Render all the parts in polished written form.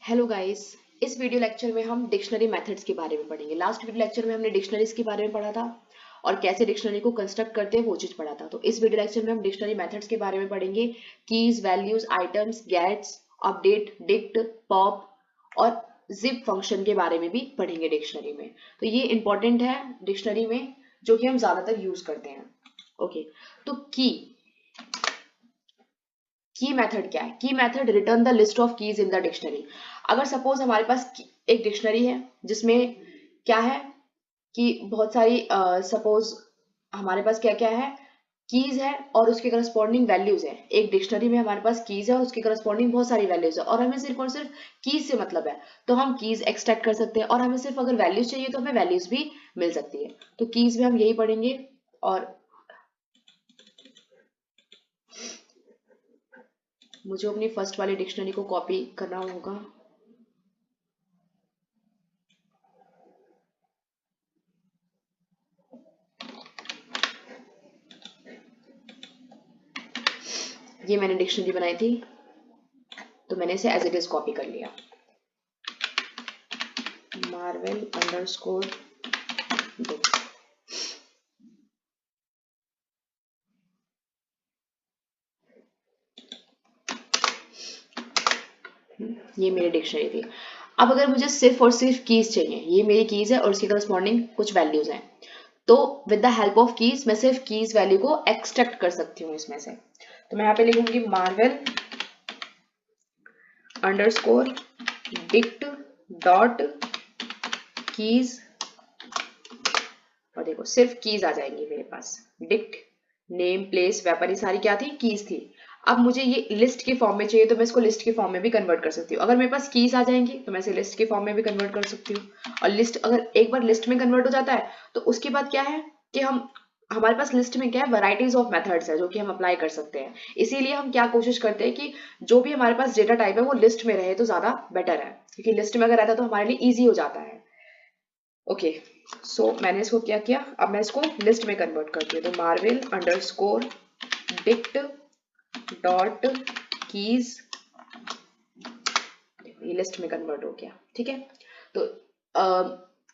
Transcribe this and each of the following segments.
Hello guys. इस video lecture में हम डिक्शनरी मेथड्स के बारे में पढ़ेंगे। लास्ट वीडियो लेक्चर में हमने डिक्शनरीज के बारे में पढ़ा था और कैसे डिक्शनरी को कंस्ट्रक्ट करते हैं वो चीज पढ़ा था। तो इस वीडियो लेक्चर में हम डिक्शनरी मेथड्स के बारे में पढ़ेंगे। Keys, values, items, gets, update, dict, pop और जिप फंक्शन के बारे में भी पढ़ेंगे डिक्शनरी में। तो ये इंपॉर्टेंट है डिक्शनरी में, जो कि हम ज्यादातर यूज करते हैं। ओके, तो की मेथड क्या है? की method return the list of keys in the dictionary. अगर सपोज हमारे पास एक डिक्शनरी है जिसमें क्या है कि बहुत सारी सपोज हमारे पास क्या क्या है, कीज है और उसके करस्पॉन्डिंग वैल्यूज है। एक डिक्शनरी में हमारे पास कीज है और उसके करस्पॉन्डिंग बहुत सारी वैल्यूज है और हमें सिर्फ और सिर्फ कीज से मतलब है, तो हम कीज एक्सट्रैक्ट कर सकते हैं। और हमें सिर्फ अगर वैल्यूज चाहिए तो हमें वैल्यूज भी मिल सकती है। तो कीज में हम यही पढ़ेंगे। और मुझे अपनी फर्स्ट वाली डिक्शनरी को कॉपी करना होगा। ये मैंने डिक्शनरी बनाई थी तो मैंने इसे एज इट इज कॉपी कर लिया। Marvel underscore book. ये मेरी डिक्शनरी थी। अब अगर मुझे सिर्फ और सिर्फ कीज चाहिए, ये मेरी कीज है और उसके करस्पॉन्डिंग कुछ वैल्यूज हैं, तो with the help of keys मैं सिर्फ कीज वैल्यू को एक्सट्रैक्ट कर सकती हूँ इसमें से। तो मैं यहाँ पे लिखूंगी marvel underscore dict dot keys. और देखो सिर्फ कीज आ जाएंगी मेरे पास। डिक्ट, नेम, प्लेस, वेपर, ये सारी क्या थी? कीज थी। अब मुझे ये लिस्ट के फॉर्म में चाहिए तो मैं इसको लिस्ट के फॉर्म में भी कन्वर्ट कर सकती हूँ। अगर मेरे पास कीज आ जाएंगी तो मैं इसे लिस्ट के फॉर्म में भी कन्वर्ट कर सकती हूँ। और लिस्ट अगर एक बार लिस्ट में कन्वर्ट हो जाता है तो उसके बाद क्या है कि हमारे पास लिस्ट में क्या है, वैरायटीज ऑफ मेथड्स है जो कि हम अप्लाई कर सकते हैं। इसीलिए हम क्या कोशिश करते हैं कि जो भी हमारे पास डेटा टाइप है वो लिस्ट में रहे तो ज्यादा बेटर है, क्योंकि लिस्ट में अगर रहता है तो हमारे लिए ईजी हो जाता है। ओके, सो मैंने इसको क्या किया, अब मैं इसको लिस्ट में कन्वर्ट करती हूँ। तो marvel underscore dict dot keys, ये लिस्ट में कन्वर्ट हो गया। ठीक है, तो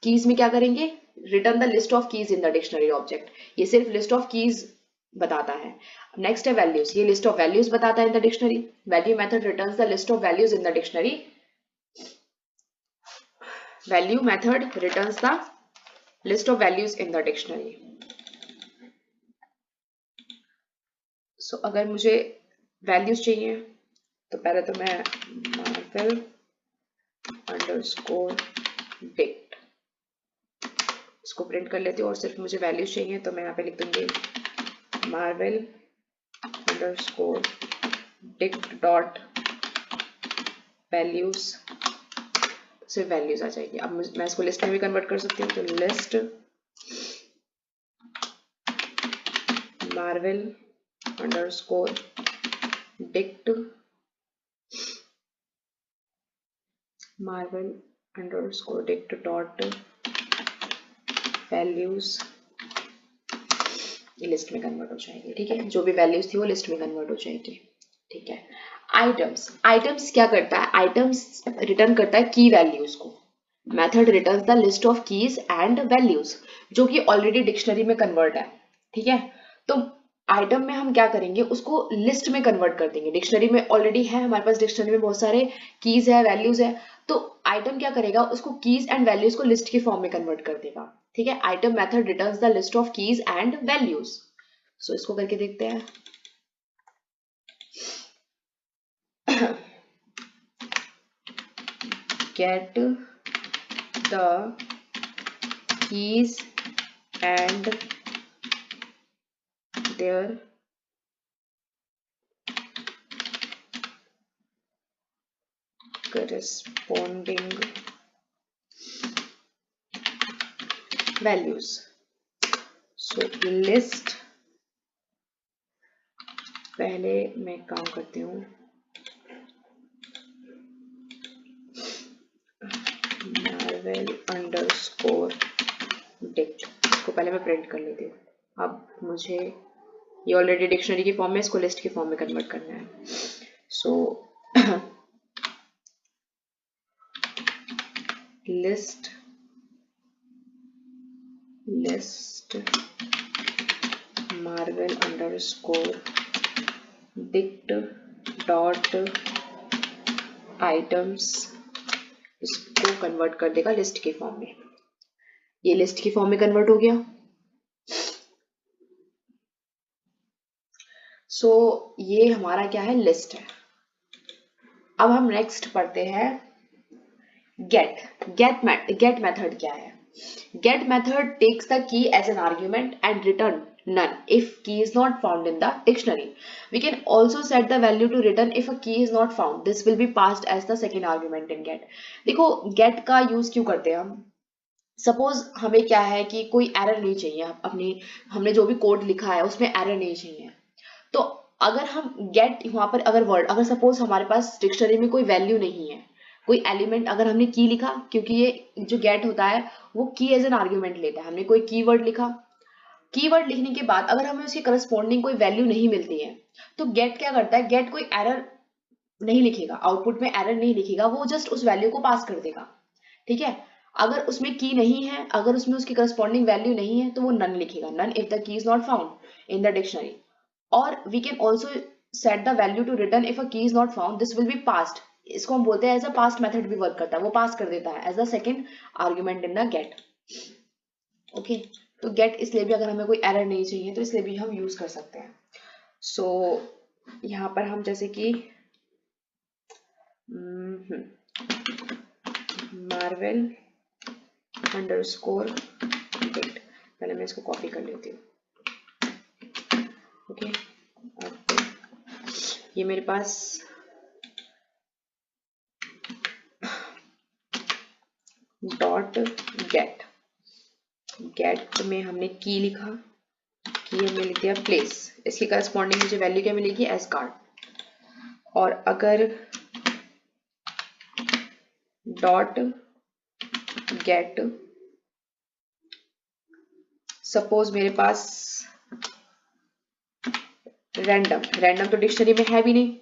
कीज में क्या करेंगे, return the list of keys in the dictionary object. ये सिर्फ लिस्ट ऑफ कीज बताता है। नेक्स्ट है वैल्यूज, ये लिस्ट ऑफ वैल्यूज बताता है in the dictionary. Value method returns the list of values in the dictionary. Value method returns the list of values in the dictionary. So अगर मुझे वैल्यूज चाहिए तो पहले तो मैं मार्वेल अंडरस्कोर डिक्ट इसको प्रिंट कर लेती हूँ। और सिर्फ मुझे वैल्यूज चाहिए तो मैं यहाँ पे लिख दूंगी marvel underscore dict dot values. सिर्फ वैल्यूज आ जाएगी। अब मैं इसको लिस्ट में भी कन्वर्ट कर सकती हूँ। तो list marvel underscore dict marvel underscore dict dot values, ये लिस्ट में कन्वर्ट हो जाएगी। ठीक है, जो भी वैल्यूज थी वो लिस्ट में कन्वर्ट हो जाएगी। ठीक है, आइटम्स, आइटम्स क्या करता है? आइटम्स रिटर्न करता है की वैल्यूज को। Method returns the list of keys and values, जो कि ऑलरेडी डिक्शनरी में कन्वर्ट है। ठीक है, तो आइटम में हम क्या करेंगे, उसको लिस्ट में कन्वर्ट कर देंगे। डिक्शनरी में ऑलरेडी है हमारे पास, डिक्शनरी में बहुत सारे कीज है, वैल्यूज है, तो आइटम क्या करेगा, उसको कीज एंड वैल्यूज को लिस्ट के फॉर्म में कन्वर्ट कर देगा। ठीक है, item method returns the list of keys and values. So इसको करके देखते हैं। get the keys and their corresponding values. So list, पहले मैं काम करती हूँ मार्वेल अंडरस्कोर डिक्ट, इसको पहले मैं प्रिंट कर लेती हूँ। अब मुझे ये ऑलरेडी डिक्शनरी के फॉर्म में, इसको लिस्ट के फॉर्म में कन्वर्ट करना है। So list marvel underscore dict dot items, इसको कन्वर्ट कर देगा लिस्ट के फॉर्म में। ये लिस्ट की फॉर्म में कन्वर्ट हो गया। सो ये हमारा क्या है, लिस्ट है। अब हम नेक्स्ट पढ़ते हैं गेट मेथड क्या है। Get method takes the key as an argument and return none if key is not found in the dictionary. We can also set the value to return if a key is not found. This will be passed as the second argument in get. देखो get का use क्यों करते हैं हम। Suppose हमें क्या है कि कोई एरर नहीं चाहिए, अपनी हमने जो भी कोड लिखा है उसमें एरर नहीं चाहिए, तो अगर हम गेट वहां पर अगर वर्ड अगर सपोज हमारे पास डिक्शनरी में कोई वैल्यू नहीं है, कोई एलिमेंट अगर हमने की लिखा, क्योंकि ये जो गेट होता है वो की एज एन आर्ग्यूमेंट लेता है, हमने कोई कीवर्ड लिखा, कीवर्ड लिखने के बाद अगर हमें उसकी करस्पॉन्डिंग कोई वैल्यू नहीं मिलती है तो गेट क्या करता है, गेट कोई एरर नहीं लिखेगा, आउटपुट में एरर नहीं लिखेगा, वो जस्ट उस वैल्यू को पास कर देगा। ठीक है, अगर उसमें की नहीं है, अगर उसमें उसकी करस्पॉन्डिंग वैल्यू नहीं है तो वो नन लिखेगा, none if the key is not found in the dictionary. और we can also set the value to return if a key is not found, this will be passed. इसको हम बोलते हैं एज अ पास्ट मेथड भी work करता है, वो pass कर देता है as the second argument in the get. Okay, तो गेट इसलिए भी अगर हमें कोई एरर नहीं चाहिए तो इसलिए भी हम यूज कर सकते हैं। सो यहाँ पर हम जैसे कि मार्वल अंडरस्कोर डिक्ट, पहले मैं इसको कॉपी कर लेती हूँ। ओके, ये मेरे पास डॉट गेट में हमने की लिखा, की हमने लिख दिया प्लेस, इसकी करस्पॉन्डिंग मुझे वैल्यू क्या मिलेगी, एस कार्ड। और अगर डॉट गेट सपोज मेरे पास रैंडम तो डिक्शनरी में है भी नहीं,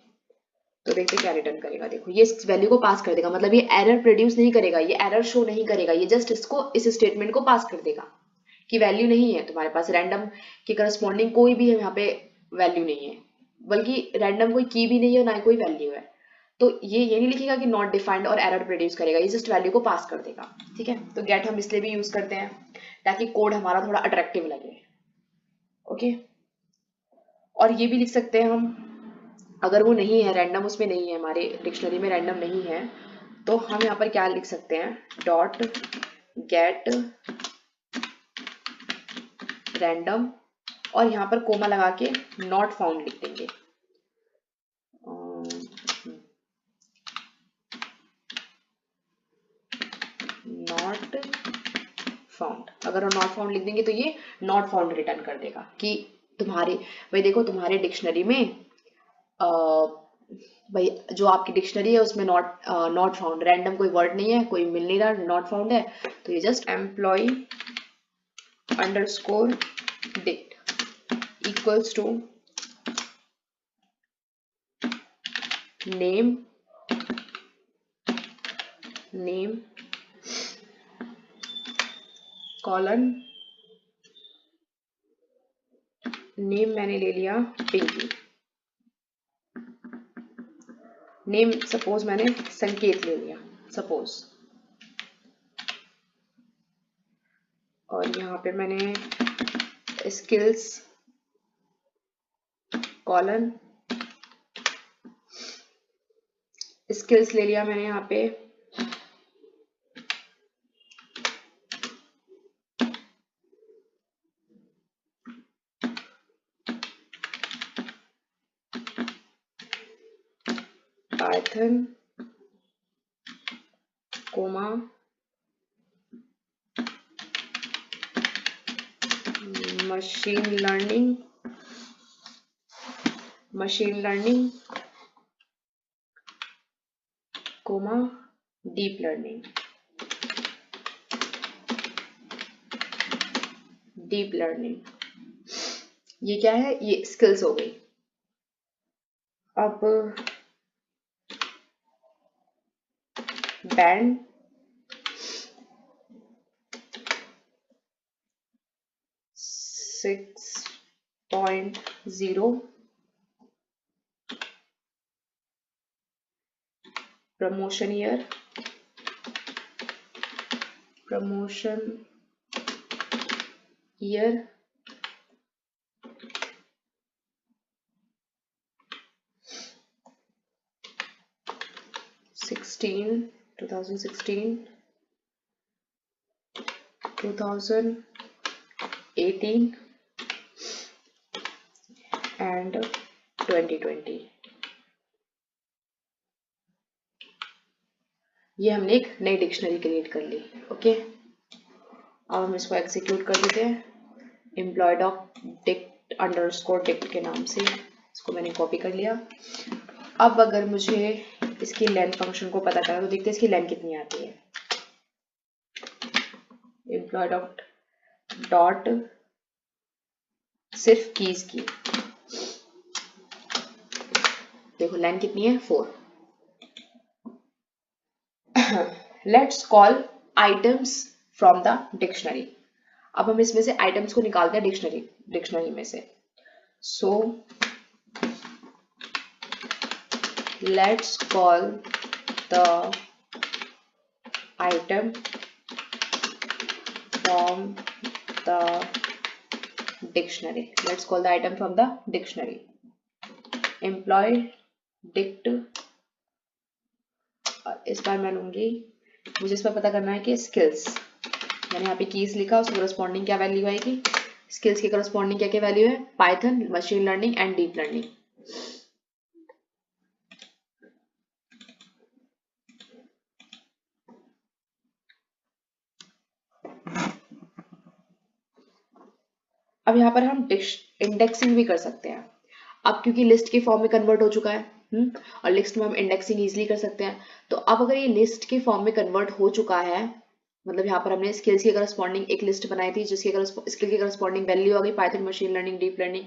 तो देखते क्या रिटर्न करेगा। देखो ये इस वैल्यू को पास कर देगा, मतलब ये एरर प्रोड्यूस नहीं करेगा, ये एरर शो नहीं करेगा, ये जस्ट इसको इस स्टेटमेंट को पास कर देगा कि वैल्यू नहीं है तुम्हारे पास, रैंडम के करस्पॉन्डिंग कोई भी है यहाँ पे वैल्यू नहीं है, बल्कि रैंडम कोई की भी नहीं है ना कोई वैल्यू है, तो ये नहीं लिखेगा कि नॉट डिफाइंड और एरर प्रोड्यूस करेगा, ये जस्ट वैल्यू को पास कर देगा। ठीक है, तो गेट हम इसलिए भी यूज करते हैं ताकि कोड हमारा थोड़ा अट्रैक्टिव लगे। ओके, और ये भी लिख सकते हैं हम, अगर वो नहीं है रैंडम, उसमें नहीं है, हमारे डिक्शनरी में रैंडम नहीं है, तो हम यहाँ पर क्या लिख सकते हैं, डॉट गेट रैंडम और यहाँ पर कोमा लगा के नॉट फाउंड लिख देंगे। नॉट फाउंड, अगर हम नॉट फाउंड लिख देंगे तो ये नॉट फाउंड रिटर्न कर देगा कि तुम्हारे भाई देखो तुम्हारे डिक्शनरी में भाई जो आपकी डिक्शनरी है उसमें नॉट फाउंड, रैंडम कोई वर्ड नहीं है, कोई मिल नहीं रहा, नॉट फाउंड है, तो ये just employ underscore dict equals to name colon, name मैंने ले लिया पिंकी, नेम सपोज मैंने संकेत ले लिया सपोज, और यहाँ पे मैंने स्किल्स कॉलन, स्किल्स ले लिया मैंने यहाँ पे Python comma machine learning comma deep learning, ये क्या है, ये स्किल्स हो गई। अब बैंड 6.0 promotion year 2016 2018 and 2020। ये हमने एक नई डिक्शनरी क्रिएट कर ली। ओके, अब हम इसको एग्जीक्यूट कर देते हैं। Employ dot dict underscore dict के नाम से इसको मैंने कॉपी कर लिया। अब अगर मुझे इसकी लेंथ फंक्शन को पता करना तो देखते हैं इसकी लेंथ कितनी आती है। एम्प्लॉय डॉट सिर्फ कीज की, देखो लेंथ कितनी है 4। Let's call items from the dictionary. अब हम इसमें से आइटम्स को निकालते हैं डिक्शनरी में से। So let's call the item from the dictionary. Let's call the item from the dictionary. Employ dict, इस बार मैं लूंगी, मुझे इस पर पता करना है कि स्किल्स, मैंने यहाँ पे कीज लिखा, उसके करस्पॉन्डिंग क्या वैल्यू आएगी। स्किल्स के करस्पॉन्डिंग क्या क्या वैल्यू है, Python, machine learning and deep learning. अब यहाँ पर हम इंडेक्सिंग भी कर सकते हैं। अब क्योंकि लिस्ट के फॉर्म में कन्वर्ट हो चुका है और लिस्ट में हम इंडेक्सिंग इजीली कर सकते हैं। तो अब अगर ये लिस्ट के फॉर्म में कन्वर्ट हो चुका है, मतलब यहाँ पर हमने स्किल्स के करस्पॉन्डिंग एक लिस्ट बनाई थी जिसके स्किल के करस्पॉन्डिंग वैल्यू आ गई Python, machine learning, deep learning.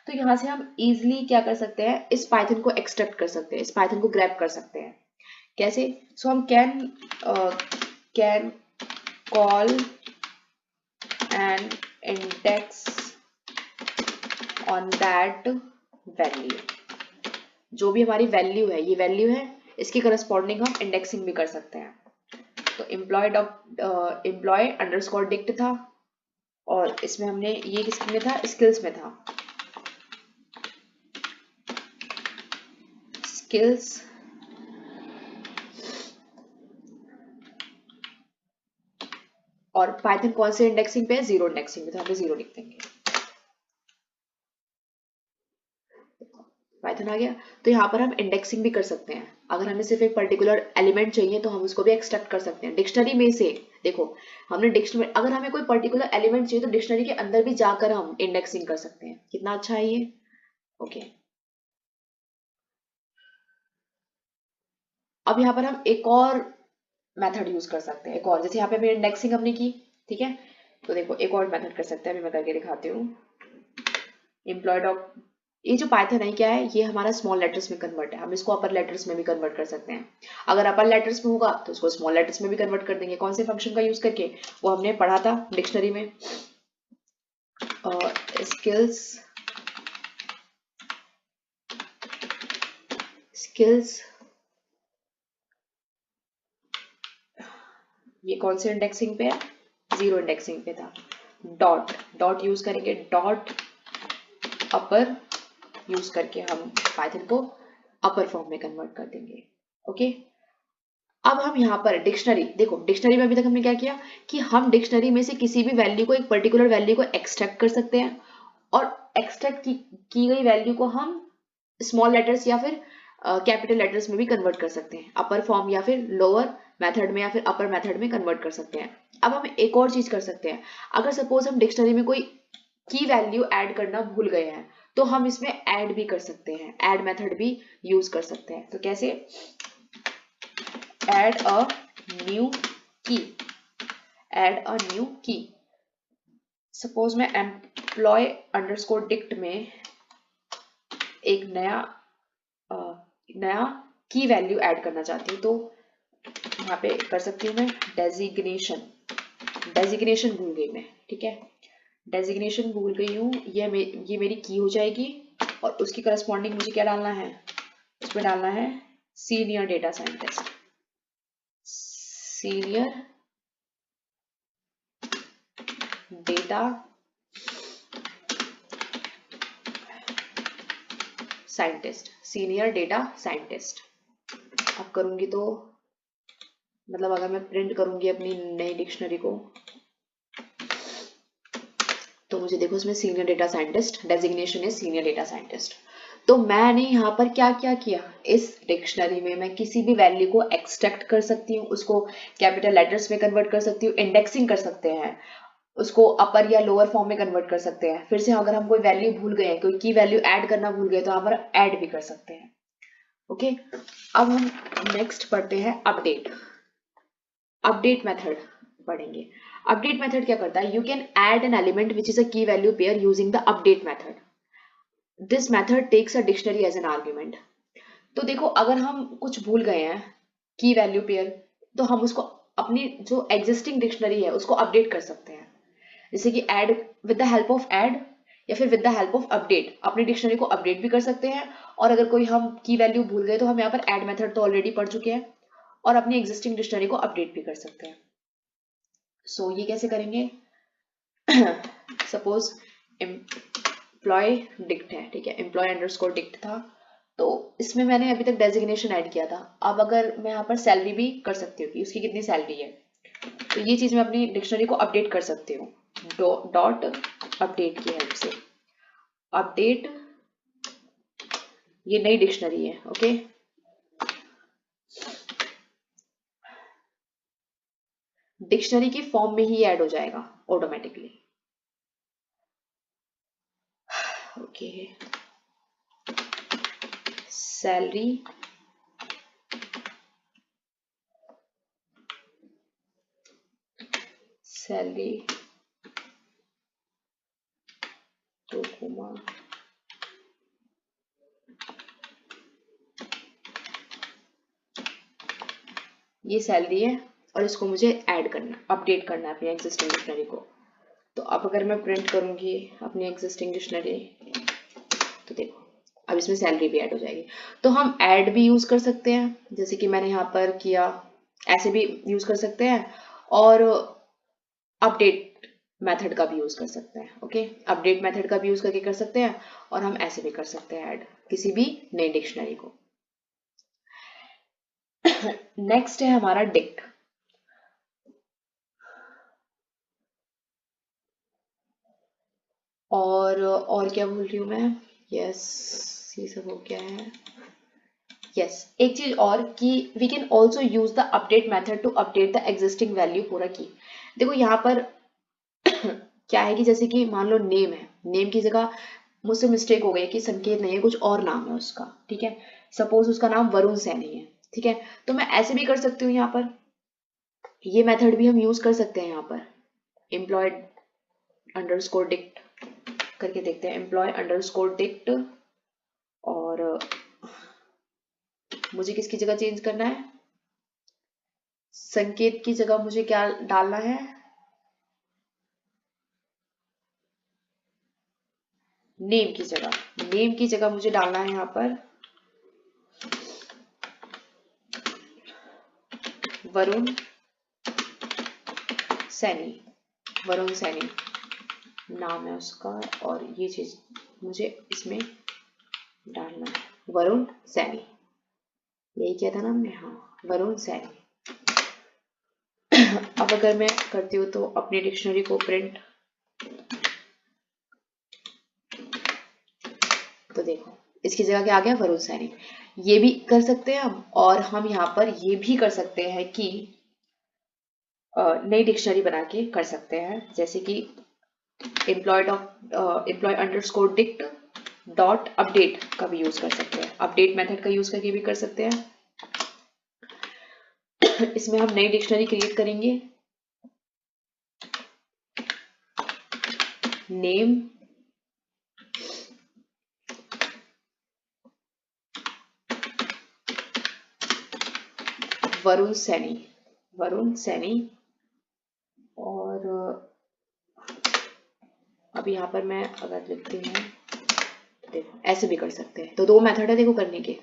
तो यहाँ से हम इजीली क्या कर सकते हैं, इस पाइथन को एक्सट्रैक्ट कर सकते हैं, इस पाइथन को ग्रैब कर सकते हैं। कैसे? सो हम can call an index on that value. जो भी हमारी वैल्यू है, ये वैल्यू है, इसकी करस्पॉन्डिंग हम इंडेक्सिंग भी कर सकते हैं। तो एम्प्लॉय अंडरस्कोर डिक्ट था और इसमें हमने ये किसमें था, स्किल्स में था। स्किल्स और पाइथन कौन से इंडेक्सिंग पे है, 0 इंडेक्सिंग पे, तो हम 0 लिख देंगे। पाइथन आ गया। तो यहाँ पर हम इंडेक्सिंग भी कर सकते हैं। अगर हमें सिर्फ एक पर्टिकुलर एलिमेंट चाहिए तो हम उसको भी एक्सट्रैक्ट कर सकते हैं डिक्शनरी में से। देखो हमने डिक्शनरी, अगर हमें कोई पर्टिकुलर एलिमेंट चाहिए तो डिक्शनरी के अंदर भी जाकर हम इंडेक्सिंग कर सकते हैं। कितना अच्छा है ये। ओके, अब यहाँ पर हम एक और मेथड यूज कर सकते हैं। एक और, जैसे यहाँ पे हमें इंडेक्सिंग हमने की, ठीक है, तो देखो एक और मेथड कर सकते हैं। अभी मैं करके दिखाती हूँ। एम्प्लॉय डॉट, ये जो पाइथन है क्या है, ये हमारा स्मॉल लेटर्स में कन्वर्ट है। हम इसको अपर लेटर्स में भी कन्वर्ट कर सकते हैं। अगर अपर लेटर्स में होगा तो उसको स्मॉल लेटर्स में भी कन्वर्ट कर देंगे। कौन से फंक्शन का यूज करके, वो हमने पढ़ा था डिक्शनरी में। स्किल्स ये कौन से इंडेक्सिंग पे है, 0 इंडेक्सिंग पे था। डॉट यूज करेंगे, डॉट अपर यूज करके हम पाइथन को अपर फॉर्म में कन्वर्ट कर देंगे। ओके, अब हम यहाँ पर डिक्शनरी, देखो डिक्शनरी में अभी तक हमने क्या किया कि हम डिक्शनरी में से किसी भी वैल्यू को, एक पर्टिकुलर वैल्यू को एक्सट्रैक्ट कर सकते हैं और एक्सट्रैक्ट की गई वैल्यू को हम स्मॉल लेटर्स या फिर कैपिटल लेटर्स में भी कन्वर्ट कर सकते हैं। अपर फॉर्म या फिर लोअर मेथड में या फिर अपर मेथड में कन्वर्ट कर सकते हैं। अब हम एक और चीज कर सकते हैं। अगर सपोज हम डिक्शनरी में कोई की वैल्यू ऐड करना भूल गए हैं तो हम इसमें ऐड भी कर सकते हैं, ऐड मेथड भी यूज कर सकते हैं। तो कैसे, add a new key। Suppose मैं एम्प्लॉय अंडरस्कोर डिक्ट में एक नया की वैल्यू ऐड करना चाहती हूँ, तो यहाँ पे कर सकती हूँ मैं डेजिग्नेशन भूल गई मैं, ठीक है। डेजिग्नेशन भूल गई हूँ, ये मेरी की हो जाएगी और उसकी करस्पॉन्डिंग मुझे क्या डालना है, उसमें डालना है senior data scientist, senior data scientist, senior data scientist. अब करूंगी तो मतलब अगर मैं प्रिंट करूंगी अपनी नई डिक्शनरी को तो मुझे देखो इसमें सीनियर डेटा साइंटिस्ट, डेजिग्नेशन है सीनियर डेटा साइंटिस्ट। तो मैंने यहाँ पर क्या क्या किया, इस डिक्शनरी में मैं किसी भी वैल्यू को एक्सट्रैक्ट कर सकती हूँ, उसको कैपिटल लेटर्स में कन्वर्ट कर सकती हूँ, इंडेक्सिंग कर सकते हैं, उसको अपर या लोअर फॉर्म में कन्वर्ट कर सकते हैं। फिर से अगर हम कोई वैल्यू भूल गए हैं, कोई की वैल्यू ऐड करना भूल गए तो यहाँ पर ऐड भी कर सकते हैं। ओके, अब हम नेक्स्ट पढ़ते हैं अपडेट। अपडेट मेथड पढ़ेंगे। अपडेट मेथड क्या करता है, you can add an element which is a key value pair using the update method. This method takes a dictionary as an argument. तो देखो अगर हम कुछ भूल गए हैं की वैल्यू पेयर, तो हम उसको अपनी जो एग्जिस्टिंग डिक्शनरी है उसको अपडेट कर सकते हैं, जैसे कि add with the help of add या फिर with the help of update अपनी डिक्शनरी को अपडेट भी कर सकते हैं। और अगर कोई हम की वैल्यू भूल गए तो हम यहाँ पर ऐड मेथड तो ऑलरेडी पढ़ चुके हैं और अपनी एग्जिस्टिंग डिक्शनरी को अपडेट भी कर सकते हैं। सो ये कैसे करेंगे, सपोज एम्प्लॉय डिक्ट है, ठीक है, एम्प्लॉय अंडरस्कोर डिक्ट था, तो इसमें मैंने अभी तक डेजिग्नेशन ऐड किया था। अब अगर मैं यहाँ पर सैलरी भी कर सकती हूँ कि उसकी कितनी सैलरी है, तो ये चीज मैं अपनी डिक्शनरी को अपडेट कर सकती हूँ डॉट अपडेट की हेल्प से। अपडेट ये नई डिक्शनरी है, ओके। डिक्शनरी की फॉर्म में ही ऐड हो जाएगा ऑटोमेटिकली, ओके। सैलरी सैलरी तो ये सैलरी है और इसको मुझे ऐड करना, अपडेट करना है अपनी एग्जिस्टिंग डिक्शनरी को। तो अब अगर मैं प्रिंट करूंगी अपनी एग्जिस्टिंग डिक्शनरी तो देखो अब इसमें सैलरी भी ऐड हो जाएगी। तो हम ऐड भी यूज कर सकते हैं, जैसे कि मैंने यहाँ पर किया, ऐसे भी यूज कर सकते हैं और अपडेट मेथड का भी यूज कर सकते हैं, ओके। अपडेट मेथड का भी यूज करके कर सकते हैं और हम ऐसे भी कर सकते हैं ऐड किसी भी नई डिक्शनरी को। नेक्स्ट है हमारा डिक्ट। और क्या भूल रही हूँ मैं, यस ये सब हो गया है। यस एक चीज और कि we can also use the update method to update the existing value for a key. देखो यहाँ पर क्या है कि जैसे कि मान लो नेम है, नेम की जगह मुझसे मिस्टेक हो गई कि संकेत नहीं है, कुछ और नाम है उसका, ठीक है। सपोज उसका नाम वरुण सैनी है, ठीक है, तो मैं ऐसे भी कर सकती हूँ यहाँ पर, ये मेथड भी हम यूज कर सकते हैं यहाँ पर। एम्प्लॉयड अंडरस्कोर डिक्ट करके देखते हैं, एम्प्लॉय अंडरस्कोर डिक्ट, और मुझे किसकी जगह चेंज करना है, संकेत की जगह मुझे क्या डालना है, नेम की जगह, नेम की जगह मुझे डालना है यहाँ पर वरुण सैनी, वरुण सैनी नाम है उसका, और ये चीज मुझे इसमें डालना है वरुण सैनी, यही किया था ना हमने, हाँ वरुण सैनी। अब अगर मैं करती हूँ तो अपनी डिक्शनरी को प्रिंट, तो देखो इसकी जगह क्या आ गया, वरुण सैनी। ये भी कर सकते हैं हम, और हम यहाँ पर ये भी कर सकते हैं कि नई डिक्शनरी बना के कर सकते हैं, जैसे कि employ underscore dict dot update का भी यूज कर सकते हैं, अपडेट मेथड का यूज करके भी कर सकते हैं। इसमें हम नई डिक्शनरी क्रिएट करेंगे, नेम वरुण सैनी, वरुण सैनी, और अब यहाँ पर मैं अगर लिखती हूँ, देखो ऐसे भी कर सकते हैं। तो दो मेथड है देखो करने के,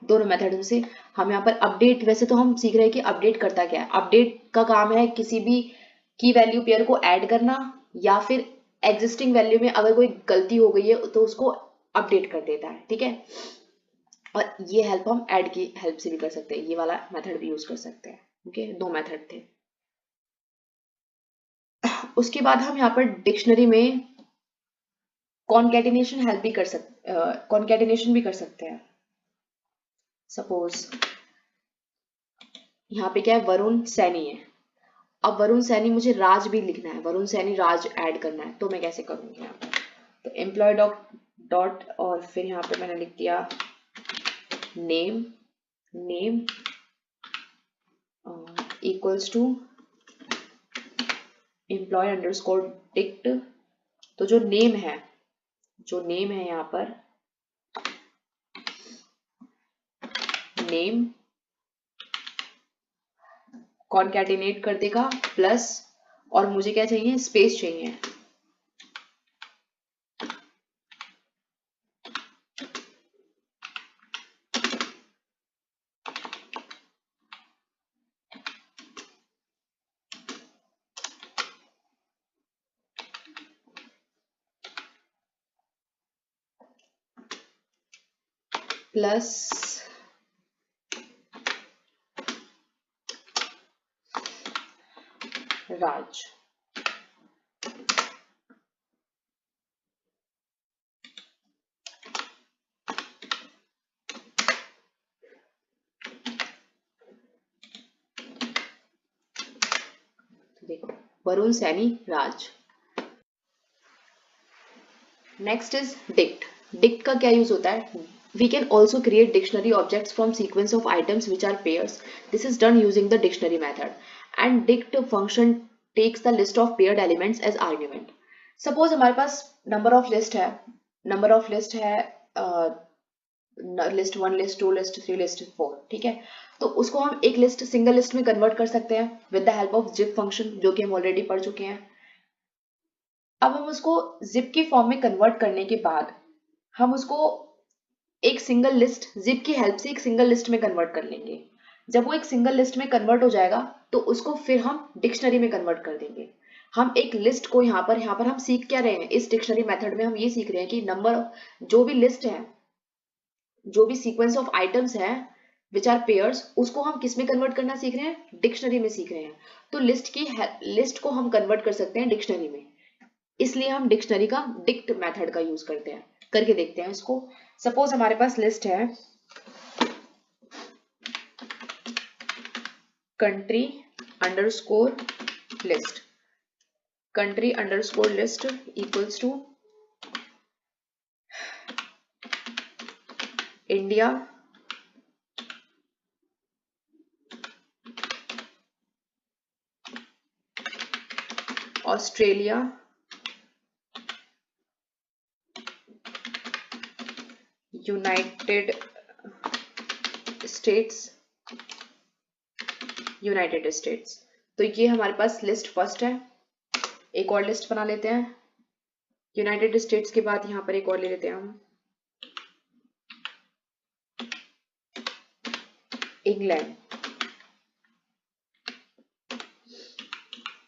दोनों मेथड से हम यहाँ पर अपडेट, वैसे तो हम सीख रहे हैं कि अपडेट करता क्या है। अपडेट का काम है किसी भी की वैल्यू पेयर को ऐड करना, या फिर एग्जिस्टिंग वैल्यू में अगर कोई गलती हो गई है तो उसको अपडेट कर देता है, ठीक है। और ये हेल्प हम ऐड की हेल्प से भी कर सकते हैं, ये वाला मेथड भी यूज कर सकते हैं। ओके, दो मेथड थे। उसके बाद हम यहाँ पर डिक्शनरी में कॉन्केटिनेशन हेल्प भी कर सकते, कॉन्केटिनेशन भी कर सकते हैं। सपोज यहाँ पे क्या है, वरुण सैनी है। अब वरुण सैनी मुझे राज भी लिखना है, वरुण सैनी राज ऐड करना है, तो मैं कैसे करूंगी यहाँ पर? तो एम्प्लॉय डॉट और फिर यहाँ पे मैंने लिख दिया name, name equals to employ underscore dict. तो जो नेम है, जो नेम है यहाँ पर नेम कॉन्कैटिनेट कर देगा प्लस, और मुझे क्या चाहिए, स्पेस चाहिए। प्लस राज। देखो Varun Saini Raj. Next is dict. Dict का क्या यूज होता है? We can also create dictionary objects from sequence of items which are pairs. This is done using the dictionary method. And dict function takes the list of paired elements as argument. Suppose हमारे पास number of list है, number of list है list 1, list 2, list 3, list 4, ठीक है। तो उसको हम एक list single list में कन्वर्ट कर सकते हैं with the help of zip function, जो कि हम ऑलरेडी पढ़ चुके हैं। अब हम उसको जिप की फॉर्म में कन्वर्ट करने के बाद हम उसको एक सिंगल लिस्ट, जिप की हेल्प से एक सिंगल लिस्ट में कन्वर्ट कर लेंगे। जब वो एक सिंगल लिस्ट में कन्वर्ट हो जाएगा तो उसको फिर हम डिक्शनरी में कन्वर्ट कर देंगे। हम एक लिस्ट को यहाँ पर हम सीख क्या रहे हैं, इस डिक्शनरी मेथड में हम ये सीख रहे हैं कि नंबर, जो भी लिस्ट है, जो भी सीक्वेंस ऑफ आइटम्स है विच आर पेयर्स, उसको हम किस में कन्वर्ट करना सीख रहे हैं, डिक्शनरी में सीख रहे हैं। तो लिस्ट को हम कन्वर्ट कर सकते हैं डिक्शनरी में, इसलिए हम डिक्शनरी का डिक्ट मेथड का यूज करते हैं। करके देखते हैं इसको। सपोज हमारे पास लिस्ट है country underscore list, country underscore list equals to India Australia United States, United States. तो ये हमारे पास लिस्ट फर्स्ट है। एक और लिस्ट बना लेते हैं यूनाइटेड स्टेट्स के बाद, यहां पर एक और ले लेते हैं हम इंग्लैंड।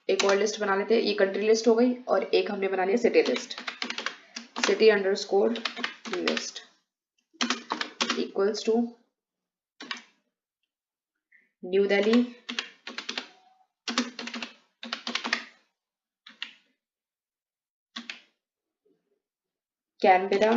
एक और लिस्ट बना लेते हैं, ये कंट्री लिस्ट हो गई, और एक हमने बना लिया city list, city underscore list equals to New Delhi Canberra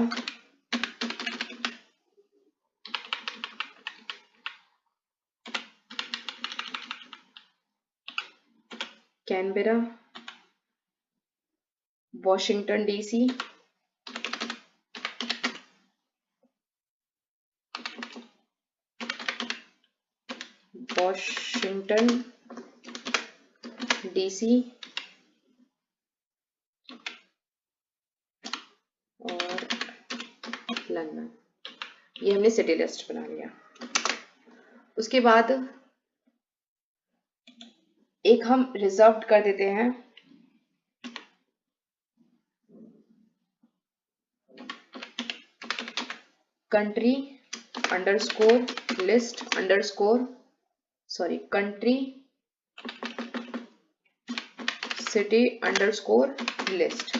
Canberra Washington DC Washington DC और लंदन। ये हमने सिटी लिस्ट बना लिया। उसके बाद एक हम रिजर्व्ड कर देते हैं country underscore list underscore country city underscore list.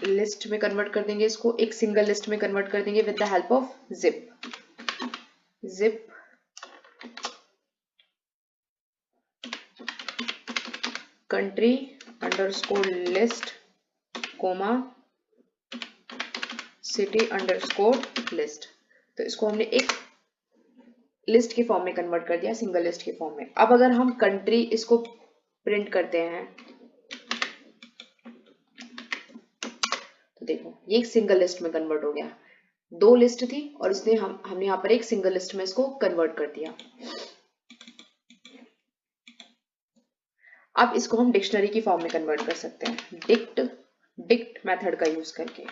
List में कन्वर्ट कर देंगे इसको, एक सिंगल लिस्ट में कन्वर्ट कर देंगे with the help of zip. Country underscore list comma city underscore list. तो इसको हमने एक लिस्ट के फॉर्म में कन्वर्ट कर दिया, सिंगल लिस्ट के फॉर्म में। अब अगर हम कंट्री इसको प्रिंट करते हैं तो देखो ये एक सिंगल लिस्ट में कन्वर्ट हो गया। दो लिस्ट थी और इसने हमने यहाँ पर एक सिंगल लिस्ट में इसको कन्वर्ट कर दिया। अब इसको हम डिक्शनरी की फॉर्म में कन्वर्ट कर सकते हैं डिक्ट मेथड का यूज करके।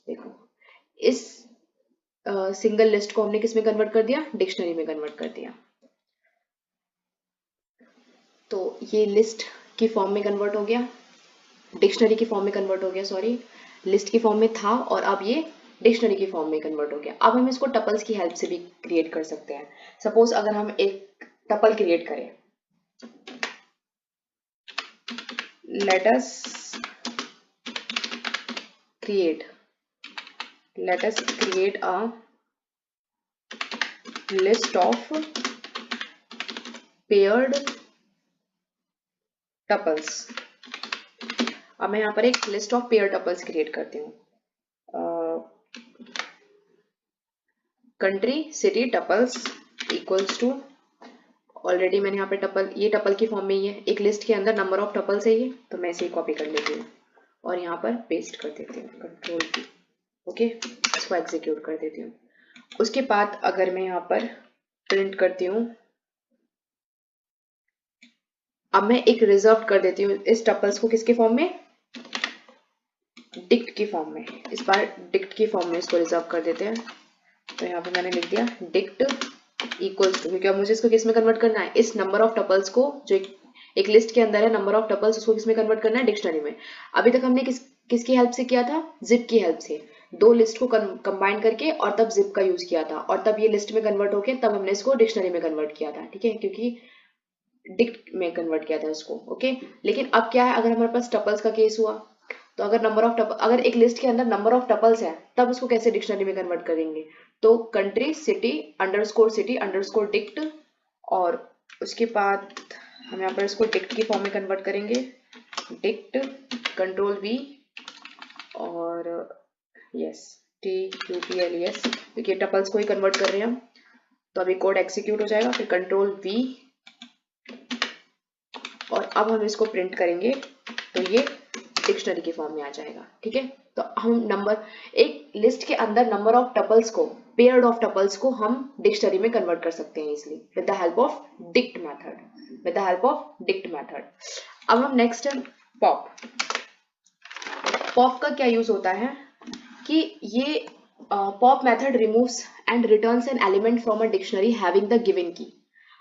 देखो इस सिंगल लिस्ट को हमने किस में कन्वर्ट कर दिया, डिक्शनरी में कन्वर्ट कर दिया। तो ये लिस्ट की फॉर्म में कन्वर्ट हो गया, डिक्शनरी की फॉर्म में कन्वर्ट हो गया, सॉरी लिस्ट की फॉर्म में था और अब ये डिक्शनरी की फॉर्म में कन्वर्ट हो गया। अब हम इसको टपल्स की हेल्प से भी क्रिएट कर सकते हैं। सपोज अगर हम एक टपल क्रिएट करें, let us create a list of paired tuples. अब मैं यहाँ पर एक list of pair tuples create करती हूँ। Country city tuples equals to, already मैंने यहाँ पे टपल, ये टपल की फॉर्म में ही है, एक लिस्ट के अंदर नंबर ऑफ टपल्स है ये, तो मैं इसे कॉपी कर लेती हूँ और यहाँ पर पेस्ट कर देती हूँ, कंट्रोल V। ओके, इसको एग्जीक्यूट कर देती हूँ। उसके बाद अगर मैं यहाँ पर प्रिंट करती हूँ, अब मैं एक रिजर्व कर देती हूँ इस टपल्स को, किसके फॉर्म में, डिक्ट की फॉर्म में। इस बार डिक्ट की फॉर्म में इसको रिजर्व कर देते हैं। तो यहाँ पे मैंने लिख दिया डिक्ट इक्वल्स टू, क्योंकि अब मुझे इसको किस में कन्वर्ट करना है, इस नंबर ऑफ टपल्स को जो एक लिस्ट के अंदर है, नंबर ऑफ टपल्स, उसको किस में कन्वर्ट करना है, डिक्शनरी में। अभी तक हमने किसकी हेल्प से किया था, जिप की हेल्प से, दो लिस्ट को कंबाइन करके और तब जिप का यूज किया था और तब ये लिस्ट में कन्वर्ट होके तब हमने इसको डिक्शनरी में कन्वर्ट किया था। ठीक है, क्योंकि डिक्ट में कन्वर्ट किया था इसको। ओके, लेकिन अब क्या है, अगर हमारे पास टपल्स का केस हुआ तो अगर नंबर ऑफ टपल, अगर एक लिस्ट के अंदर नंबर ऑफ टपल्स है तब उसको कैसे डिक्शनरी में कन्वर्ट करेंगे। तो कंट्री सिटी अंडरस्कोर डिक्ट, और उसके बाद हम यहाँ पर इसको डिक्ट की फॉर्म में कन्वर्ट करेंगे, डिक्ट कंट्रोल V और यस TUPLES, क्योंकि टपल्स को ही कन्वर्ट कर रहे हैं हम। तो अभी कोड एग्जीक्यूट हो जाएगा, फिर कंट्रोल V और अब हम इसको प्रिंट करेंगे तो ये डिक्शनरी की फॉर्म में आ जाएगा। ठीक है, तो हम एक लिस्ट के अंदर नंबर ऑफ टपल्स को, पेयर्ड ऑफ टपल्स को हम डिक्शनरी में कन्वर्ट कर सकते हैं इसलिए with the help of dict method. अब हम नेक्स्ट पॉप का क्या यूज होता है कि ये pop method removes and returns an element from a dictionary having the given की।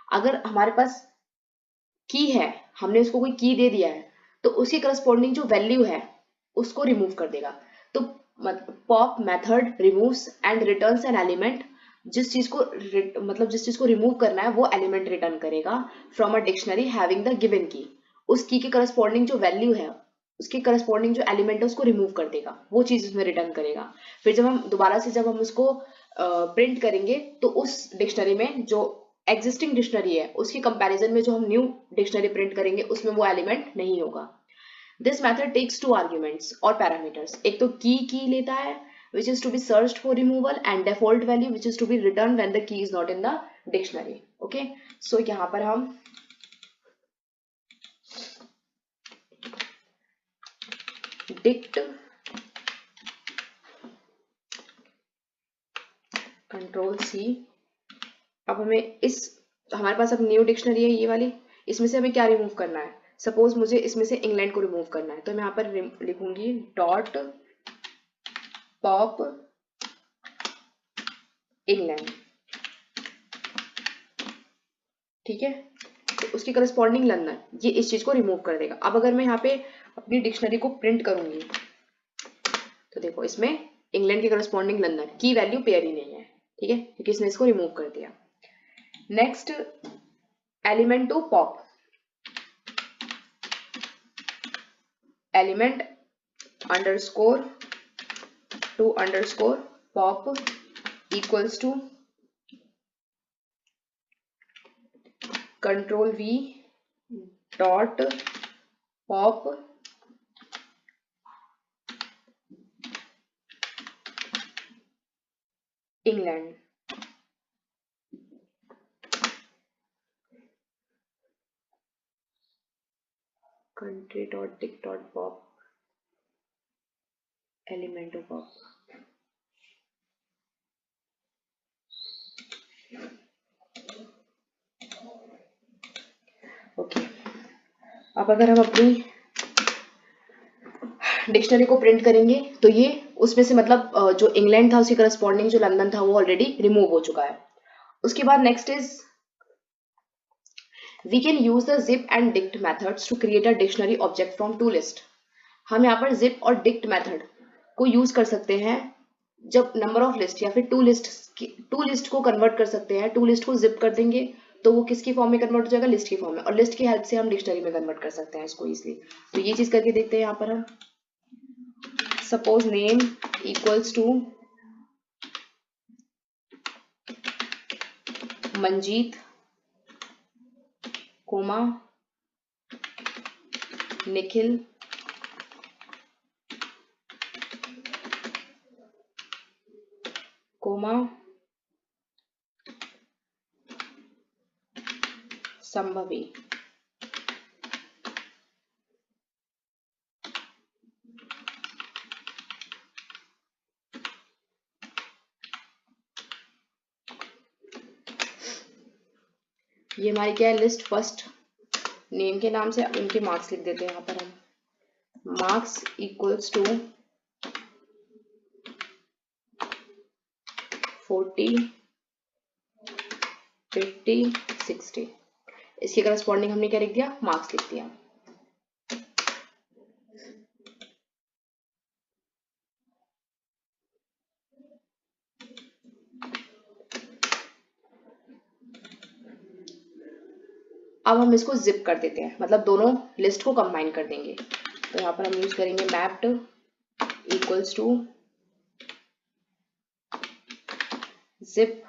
अगर हमारे पास की है, हमने उसको कोई की दे दिया है, तो उसकी करस्पॉन्डिंग जो वैल्यू है उसको रिमूव कर देगा। तो pop method removes and returns an element, जिस चीज को रिमूव करना है वो एलिमेंट रिटर्न करेगा from a dictionary having the given की। उस की के करस्पॉन्डिंग जो वैल्यू है, उसके करस्पॉन्डिंग जो एलिमेंट है उसको रिमूव कर देगा, वो चीज उसमें रिटर्न करेगा। फिर जब हम उसको प्रिंट करेंगे तो उस डिक्शनरी में जो एग्जिस्टिंग डिक्शनरी है उसकी कंपैरिजन में जो हम न्यू डिक्शनरी प्रिंट करेंगे उसमें वो एलिमेंट नहीं होगा। This method takes two arguments और पैरामीटर्स, एक तो की लेता है which is to be searched for removal and default value which is to be returned when the key is not in the dictionary. Okay, so यहाँ पर हम dict control C। अब हमें हमारे पास अब न्यू डिक्शनरी है ये वाली, इसमें से हमें क्या रिमूव करना है। सपोज मुझे इसमें से इंग्लैंड को रिमूव करना है, तो मैं यहाँ पर लिखूंगी डॉट पॉप इंग्लैंड। ठीक है, तो उसकी करस्पॉन्डिंग लंदन, ये इस चीज को रिमूव कर देगा। अब अगर मैं यहाँ पे अपनी डिक्शनरी को प्रिंट करूंगी तो देखो इसमें इंग्लैंड के करस्पॉन्डिंग लंदन की वैल्यू पेयर ही नहीं है, ठीक है, क्योंकि इसने इसको रिमूव कर दिया। Next element to pop, element underscore to underscore pop equals to control V dot pop England. Country dot dict dot pop element of pop. Okay, अब अगर हम अपनी डिक्शनरी को प्रिंट करेंगे तो ये उसमें से मतलब जो इंग्लैंड था उसके करस्पॉन्डिंग जो लंदन था वो ऑलरेडी रिमूव हो चुका है। उसके बाद next is we can use the zip and dict methods to create a dictionary object from two list. हम यहाँ पर जिप और डिक्ट मेथड को यूज कर सकते हैं जब नंबर ऑफ लिस्ट या फिर टू लिस्ट को कन्वर्ट कर सकते हैं। टू लिस्ट को जिप कर देंगे तो वो किसकी फॉर्म में कन्वर्ट हो जाएगा, लिस्ट की फॉर्म में, और लिस्ट की हेल्प से हम डिक्शनरी में कन्वर्ट कर सकते हैं इसको इजीली। तो ये चीज करके देखते हैं यहाँ पर हम। Suppose name equals to Manjeet comma Nikhil comma Sambhavi. ये हमारी क्या है, लिस्ट फर्स्ट नेम के नाम से। अब इनके मार्क्स लिख देते हैं यहाँ पर हम। Marks equals to 40 50 60। इसके करस्पॉन्डिंग हमने क्या लिख दिया, मार्क्स लिख दिया। अब हम इसको जिप कर देते हैं, मतलब दोनों लिस्ट को कंबाइन कर देंगे। तो यहाँ पर हम यूज करेंगे mapped equals to zip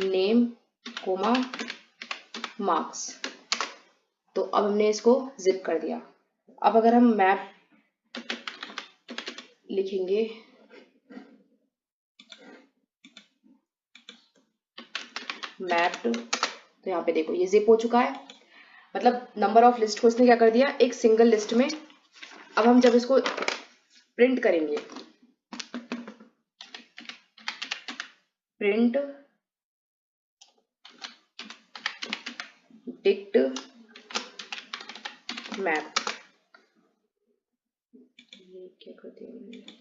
name comma marks. तो अब हमने इसको जिप कर दिया। अब अगर हम मैप लिखेंगे मैप्ड, तो यहाँ पे देखो ये जिप हो चुका है, मतलब नंबर ऑफ लिस्ट को इसने क्या कर दिया, एक सिंगल लिस्ट में। अब हम जब इसको प्रिंट करेंगे, प्रिंट डिक्ट मैप, ये क्या करते हैं,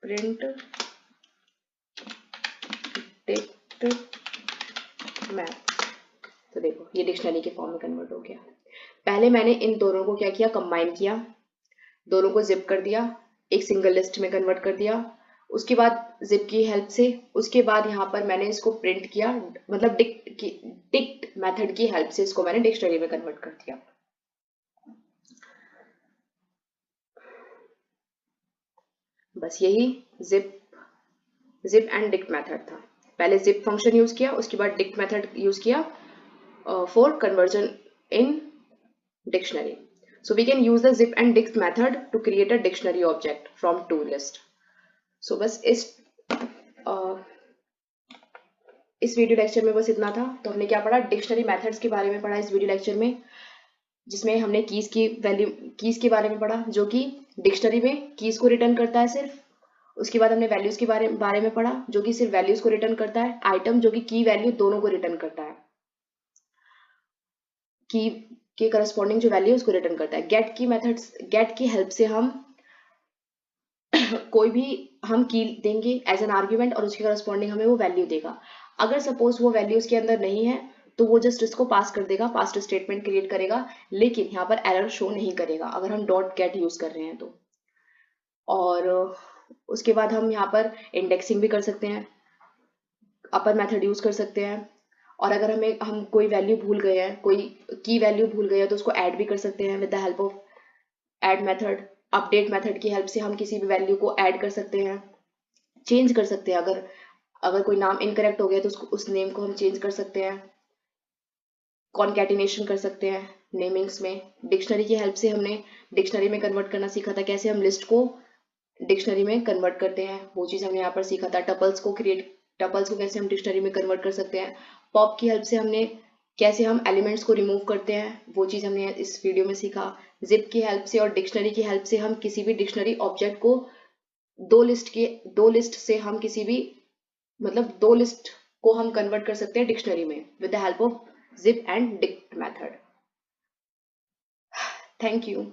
प्रिंट डिक्ट मैप। तो देखो ये डिक्शनरी के फॉर्म में कन्वर्ट हो गया। पहले मैंने इन दोनों को क्या किया, कंबाइन किया, दोनों को जिप कर दिया, एक सिंगल लिस्ट में कन्वर्ट कर दिया। उसके बाद जिप की हेल्प से, उसके बाद यहाँ पर मैंने इसको प्रिंट किया, मतलब डिक्ट मेथड की हेल्प से इसको मैंने डिक्शनरी में कन्वर्ट कर दिया। बस यही जिप एंड डिक्ट मेथड था। पहले जिप फंक्शन यूज किया, उसके बाद डिक्ट मेथड यूज किया for conversion in dictionary. So we can use the zip and dict method to create a dictionary object from to list. So बस इस video lecture में बस इतना था। तो हमने क्या पढ़ा, डिक्शनरी मेथड्स के बारे में पढ़ा इस वीडियो लेक्चर में, जिसमें हमने कीज के बारे में पढ़ा, जो कि डिक्शनरी में कीज को रिटर्न करता है सिर्फ। उसके बाद हमने वैल्यूज के बारे में पढ़ा, जो कि सिर्फ वैल्यूज को रिटर्न करता है। आइटम जो कि की वैल्यू दोनों को रिटर्न करता है, की के करस्पॉन्डिंग जो वैल्यू उसको रिटर्न करता है। गेट की हेल्प से हम कोई भी हम की देंगे एज एन आर्ग्यूमेंट और उसके करस्पॉन्डिंग हमें वो वैल्यू देगा। अगर सपोज वो वैल्यू उसके अंदर नहीं है तो वो जस्ट इसको पास कर देगा, पास्ट स्टेटमेंट क्रिएट करेगा, लेकिन यहाँ पर एरर शो नहीं करेगा अगर हम डॉट गेट यूज कर रहे हैं तो। और उसके बाद हम यहाँ पर इंडेक्सिंग भी कर सकते हैं, अपर मेथड यूज कर सकते हैं, और अगर हम कोई वैल्यू भूल गए हैं, कोई की वैल्यू भूल गए हैं तो उसको ऐड भी कर सकते हैं with the help of add method. Update method की हेल्प से हम किसी भी वैल्यू को ऐड कर सकते हैं, चेंज कर सकते हैं। अगर अगर कोई नाम इनकरेक्ट हो गया तो उसको उस नेम को हम चेंज कर सकते हैं। कॉन्कैटिनेशन कर सकते हैं नेमिंग्स में। डिक्शनरी की हेल्प से हमने डिक्शनरी में कन्वर्ट करना सीखा था, कैसे हम लिस्ट को डिक्शनरी में कन्वर्ट करते हैं, वो चीज हमने यहाँ पर सीखा था। टपल्स को कैसे हम डिक्शनरी में कन्वर्ट कर सकते हैं। पॉप की हेल्प से हमने कैसे हम एलिमेंट्स को रिमूव करते हैं, वो चीज हमने इस वीडियो में सीखा। जिप की हेल्प से और डिक्शनरी की हेल्प से हम किसी भी डिक्शनरी ऑब्जेक्ट को दो लिस्ट से हम किसी भी मतलब दो लिस्ट को हम कन्वर्ट कर सकते हैं डिक्शनरी में with the help of zip and dict method. Thank you.